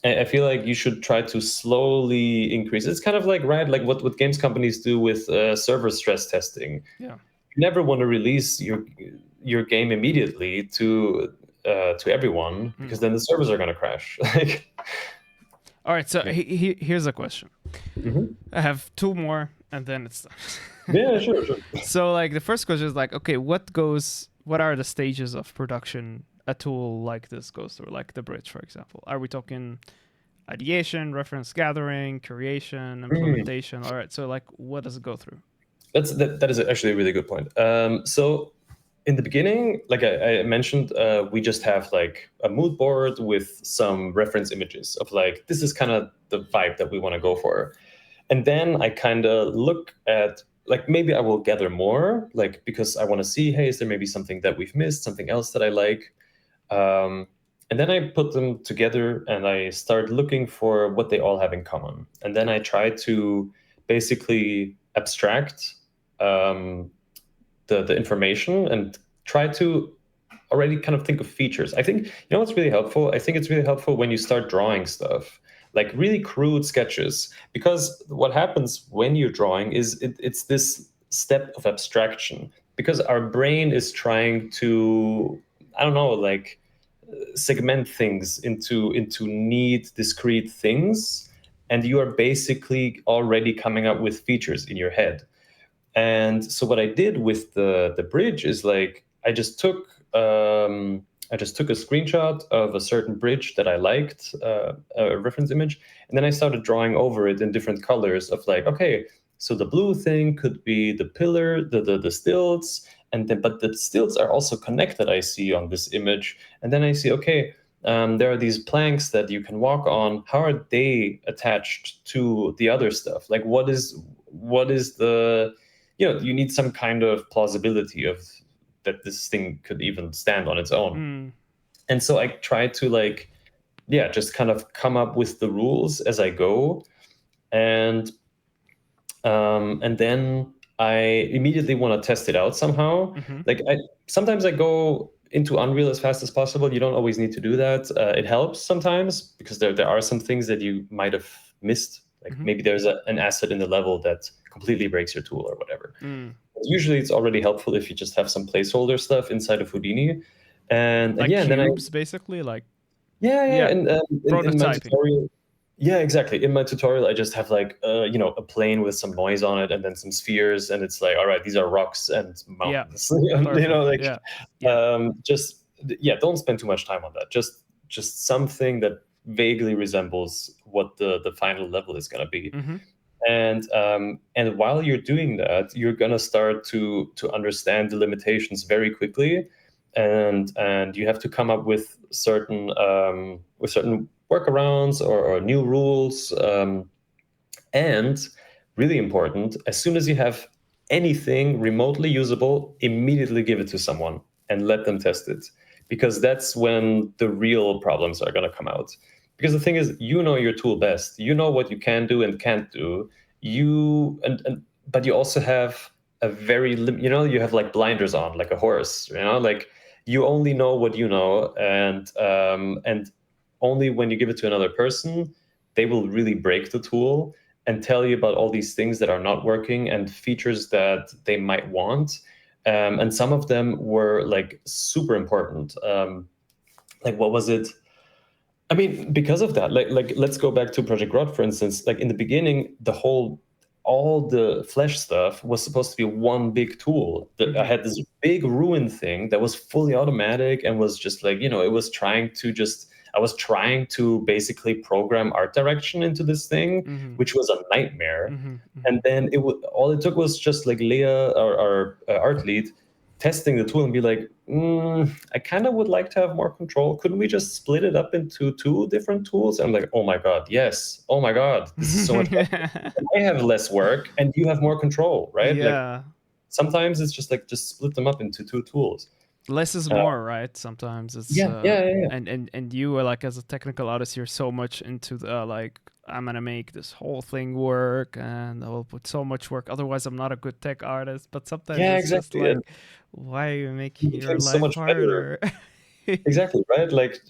I feel like you should try to slowly increase. It's kind of like, right, like what games companies do with server stress testing. Yeah, you never want to release your game immediately to everyone, because then the servers are going to crash. Like, all right, so here's a question. I have 2 more and then it's done. Yeah, sure. So, like, the first question is like, okay, what are the stages of production a tool like this goes through, like the bridge, for example? Are we talking ideation, reference gathering, creation, implementation? All right, so like, what does it go through? That is actually a really good point. So in the beginning, like I mentioned, we just have like a mood board with some reference images of like, this is kind of the vibe that we want to go for. And then I kind of look at like maybe I will gather more, like because I want to see, hey, is there maybe something that we've missed, something else that I like. And then I put them together and I start looking for what they all have in common. And then I try to basically abstract the information and try to already kind of think of features. I think, what's really helpful? I think it's really helpful when you start drawing stuff, like really crude sketches, because what happens when you're drawing is it's this step of abstraction, because our brain is trying to, I don't know, like segment things into neat, discrete things, and you are basically already coming up with features in your head. And so what I did with the bridge is like I just took a screenshot of a certain bridge that I liked, a reference image, and then I started drawing over it in different colors of like, okay, so the blue thing could be the pillar, the stilts, and then but the stilts are also connected, I see on this image, and then I see, okay, there are these planks that you can walk on. How are they attached to the other stuff? Like, what is the, you need some kind of plausibility of that this thing could even stand on its own. And so I try to like, yeah, just kind of come up with the rules as I go, and then I immediately want to test it out somehow. Like sometimes I go into Unreal as fast as possible. You don't always need to do that. It helps sometimes because there are some things that you might have missed. Like maybe there's an asset in the level that completely breaks your tool or whatever. Usually it's already helpful if you just have some placeholder stuff inside of Houdini. And like yeah, cubes, and then basically, like yeah. And in my prototyping. tutorial, yeah, exactly. In my tutorial, I just have like a plane with some noise on it, and then some spheres, and it's like, all right, these are rocks and mountains. Don't spend too much time on that. Just something that vaguely resembles what the final level is going to be. And while you're doing that, you're gonna start to understand the limitations very quickly, and you have to come up with certain workarounds or new rules. And really important, as soon as you have anything remotely usable, immediately give it to someone and let them test it, because that's when the real problems are going to come out. Because the thing is, you know your tool best. You know what you can do and can't do. But you also have a very you have like blinders on, like a horse. Like you only know what you know, and only when you give it to another person, they will really break the tool and tell you about all these things that are not working and features that they might want. And some of them were like super important. Like what was it? I mean, because of that, like let's go back to Project Grot, for instance. Like in the beginning, all the flesh stuff was supposed to be one big tool. I had this big ruin thing that was fully automatic and was just like, it was I was trying to basically program art direction into this thing, which was a nightmare. And then all it took was just like Leah, our art lead, testing the tool and be like, I kind of would like to have more control. Couldn't we just split it up into 2 different tools? And I'm like, oh my God, yes. Oh my God, this is so much better. I have less work and you have more control, right? Yeah. Like sometimes it's just like, just split them up into 2 tools. Less is more, right? Sometimes it's yeah. And you are like, as a technical artist, you're so much into the like, I'm gonna make this whole thing work and I will put so much work, otherwise I'm not a good tech artist. But sometimes it's exactly. just like, why are you making your life so much harder? Exactly, right? Like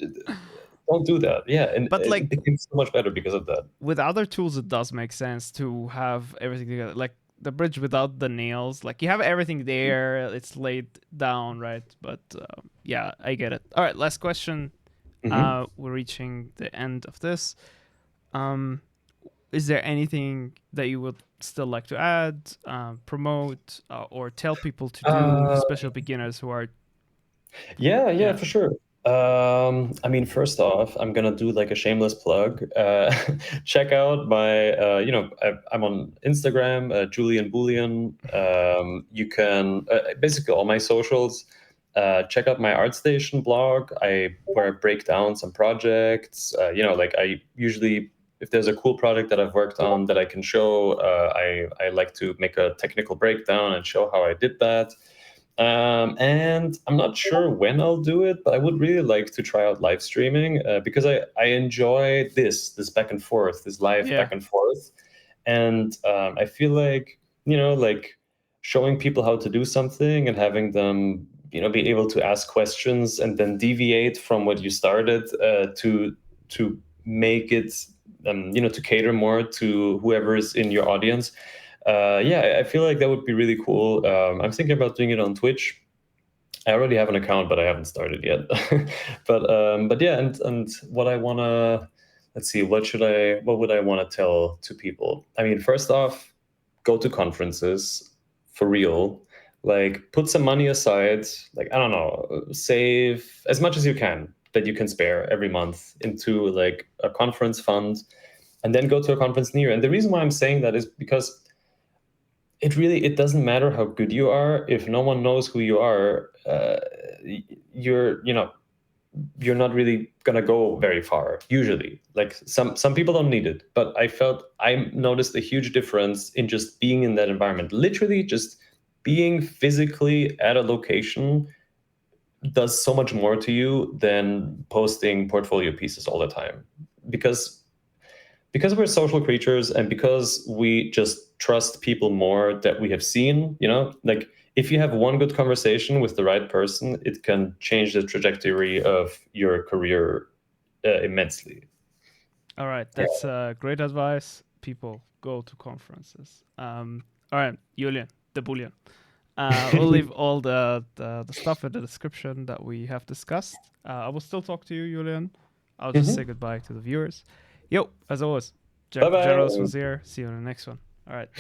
don't do that. Yeah, and but like, it became so much better because of that. with other tools it does make sense to have everything together, like the bridge without the nails. Like you have everything there, it's laid down, right? But yeah, I get it. All right, last question. We're reaching the end of this. Is there anything that you would still like to add, promote, or tell people to do, especially beginners who are Yeah, for sure. I mean, first off, I'm gonna do like a shameless plug. Check out my, I'm on Instagram, Julian Boolean. You can basically all my socials. Check out my ArtStation blog. Where I break down some projects. Like I usually if there's a cool project that I've worked on that I can show, I like to make a technical breakdown and show how I did that. And I'm not sure when I'll do it, but I would really like to try out live streaming because I enjoy this back and forth, this live back and forth. And I feel like, like showing people how to do something and having them, be able to ask questions and then deviate from what you started to make it, to cater more to whoever is in your audience. I feel like that would be really cool. I'm thinking about doing it on Twitch. I already have an account, but I haven't started yet. but yeah, and what I wanna, let's see, what would I want to tell to people? I mean, first off, go to conferences for real. Like, put some money aside. Like, I don't know, save as much as you can that you can spare every month into like a conference fund, and then go to a conference near. And the reason why I'm saying that is because it doesn't matter how good you are if no one knows who you are. You're not really gonna go very far usually. Like some people don't need it, but I noticed a huge difference in just being in that environment. Literally just being physically at a location does so much more to you than posting portfolio pieces all the time, because we're social creatures and because we just trust people more that we have seen, like if you have one good conversation with the right person, it can change the trajectory of your career immensely. All right, that's great advice. People, go to conferences. All right, Julian, the Bullion. We'll leave all the stuff in the description that we have discussed. I will still talk to you, Julian. I'll just say goodbye to the viewers. Yo, as always, Jack Bye-bye. Jaros was here. See you in the next one. All right.